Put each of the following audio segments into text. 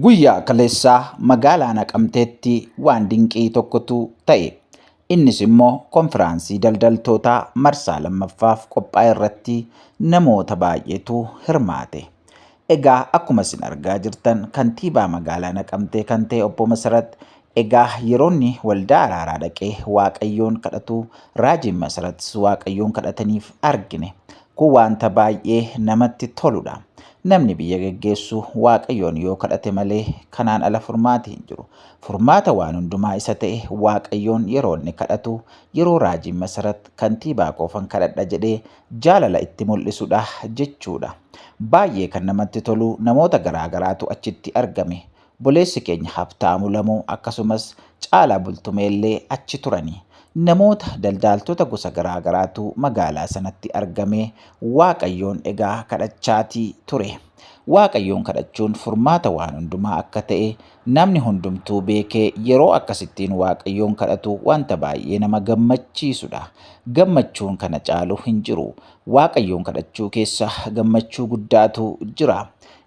Guyyaa kaleessaa magaalaa Naqamteetti waan dinqii tokkotu ta'e. Innis immoo konfiraansii daldaltootaa marsaa lammaffaaf qophaa'e irratti namoota baay'eetu hirmaate. Egaa akkuma isin argaa jirtan kantiibaa magaalaa Naqamtee kan ta'e obbo Masarat yeroo inni waldaa araaraa dhaqee Waaqayyoon kadhatu raajiin Masaratis Waaqayyoon kadhataniif argine. Kun waanta baay'ee namatti toludha. Namni biyya geggeessu Waaqayyoon yoo kadhate malee kanaan ala furmaati hin jiru. Furmaata waan hundumaa isa ta'e Waaqayyoon yeroo inni kadhatu yeroo raajiin Masarat kantiibaa qoofan kadhadha jedhee jaalala itti mul'isudha jechuudha. Baay'ee kan namatti tolu namoota garaagaraatu achitti argame. Boleessi keenya Habtaamuu Lamuu akkasumas Caalaa Bultumeellee achi turani. Namoota daldaltoota gosa garaagaraatu magaalaa sanatti argame Waaqayyoon egaa kadhachaatii ture. Waaqayyoon kadhachuun furmaata waan hundumaa akka ta'e namni hundumtuu beekee yeroo akkasittiin Waaqayyoon kadhatu wanta baay'ee nama gammachiisudha. Gammachuun kana caalu hin jiru. Waaqayyoon kadhachuu keessa gammachuu guddaatu jira.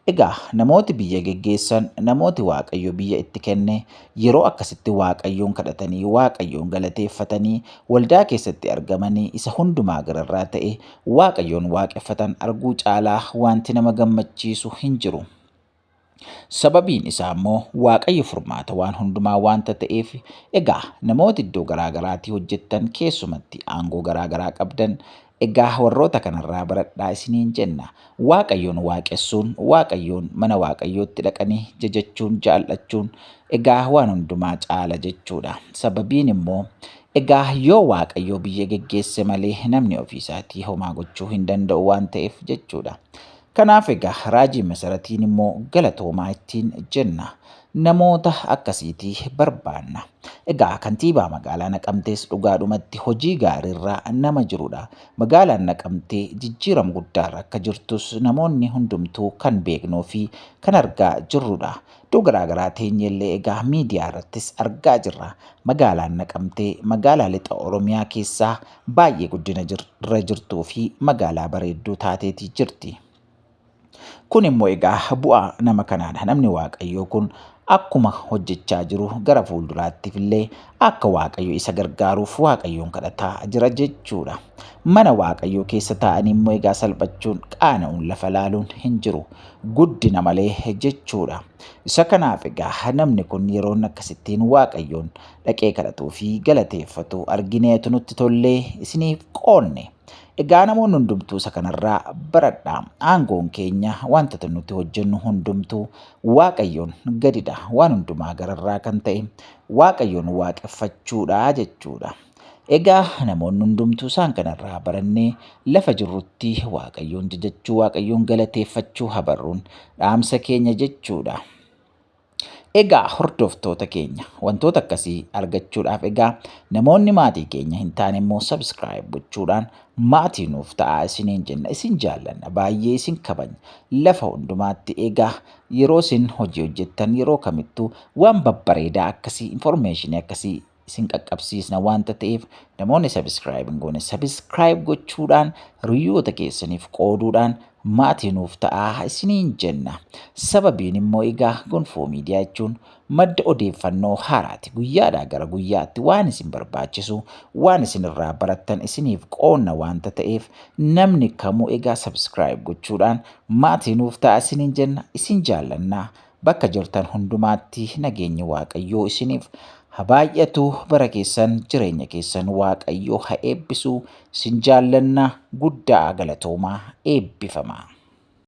Egaa namooti biyya geggeessan namooti Waaqayyo biyya itti kenne yeroo akkasitti Waaqayyoon kadhatanii Waaqayyoon galateeffatanii waldaa keessatti argamanii isa hundumaa gararraa ta'e Waaqayyoon waaqeffatan arguu caalaa wanti nama gammachiisu hin jiru. Sababiin isaa immoo Waaqayyo furmaata waan hundumaa wanta ta'eef egaa namooti iddoo garaagaraatii hojjettan keessumatti aangoo garaagaraa qabdan egaa warroota kanarraa baradhaa isiniin jenna. Waaqayyoon waaqessuun Waaqayyoon mana Waaqayyootti dhaqanii jajachuun jaallachuun egaa waan hundumaa caala jechuudha. Sababiin immoo egaa yoo Waaqayyo biyya geggeesse malee namni ofiisaatii homaa gochuu hin danda'u waan ta'eef jechuudha. Kanaaf egaa raajii Masaratiin immoo galatoomaa ittiin jenna. Namoota akkasiitii barbaanna. Egaa kantiibaa magaalaa Naqamtees dhugaadhumatti hojii gaariirraa nama jirudha. Magaalaan Naqamtee jijjiirama guddaarra akka jirtus namoonni hundumtuu kan beeknuu fi kan argaa jirrudha. Iddoo garaagaraa teenyellee egaa miidiyaa irrattis argaa jirra. Magaalaan Naqamtee magaalaa lixa Oromiyaa keessaa baay'ee guddina irra jirtuu fi magaalaa bareedduu taateetii jirti. Kun immoo egaa bu'aa nama kanaadha. Namni Waaqayyoo kun akkuma hojjechaa jiru gara fuulduraattiif illee akka Waaqayyo isa gargaaruuf Waaqayyoon kadhataa jira jechuudha. Mana Waaqayyoo keessa taa'anii immoo egaa salphachuun qaana'uun lafa laaluun hin jiru. Guddina malee jechuudha. Isa kanaaf egaa namni kun yeroo akkasittiin Waaqayyoon dhaqee kadhatuu fi galateeffatu argineetu nutti tollee isiniif qoonne. Egaa namoonni hundumtuu isa kanarraa baradhaa. Aangoon keenya wanta nuti hojjennu hundumtuu Waaqayyoon gadidha. Waan hundumaa gararraa kan ta'e Waaqayyoon waaqeffachuudha jechuudha. Egaa namoonni hundumtuu isaan kanarraa barannee lafa jirrutti Waaqayyoon jajachuu Waaqayyoon galateeffachuu habarruun dhaamsa keenya jechuudha. Egaa hordoftoota keenya wantoota akkasii argachuudhaaf egaa namoonni maatii keenya hin taane immoo subscribe gochuudhaan maatii nuuf ta'aa isiniin jenna. Isin jaallanna baay'ee isin kabajna. Lafa hundumaatti egaa yeroo isin hojii hojjettan yeroo kamittuu waan babbareedaa akkasii information akkasii isin qaqqabsiisna wanta ta'eef namoonni subscribe hin goone subscribe gochuudhaan hiriyoota keessaniif qooduudhaan maatii nuuf ta'aa isiniin jenna. Sababiin immoo egaa Gonfoo Miidiyaa jechuun madda odeeffannoo haaraati. Guyyaadhaa gara guyyaatti waan isin barbaachisu waan isin irraa barattan isiniif qoonna wanta ta'eef namni kamuu egaa subscribe gochuudhaan maatii nuuf ta'aa isiniin jenna. Isin jaallannaa bakka jirtan hundumaatti nageenyi Waaqayyoo isiniif habaay'atu bara keessan jireenya keessan Waaqayyoo haa eebbisu. Isin jaallannaa guddaa galatoomaa eebbifamaa.